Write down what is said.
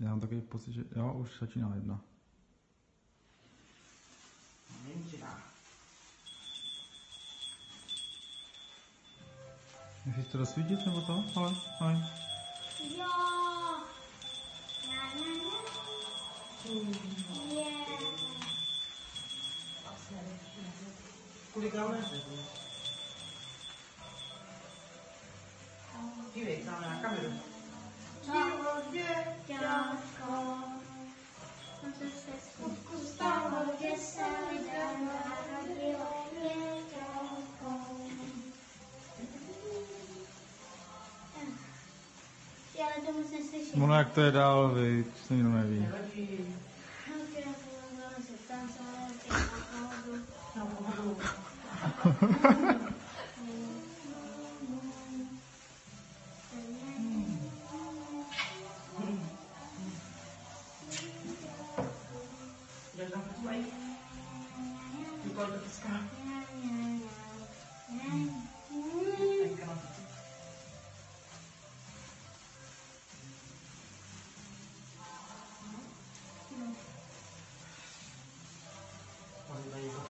Já mám takový pocit, že jo, už začíná jedna. Nechceš to rozsvítit nebo to? Ale. Jo. Kolik máte? Dívej, tam na kameru. Děťátko, co se skutku stalo, že se lidem narodilo děťátko. Já to moc neslyším. Ono jak to je dál, viď, to nikdo neví. Jdeš tam poslouchej? Vypadá to dneska.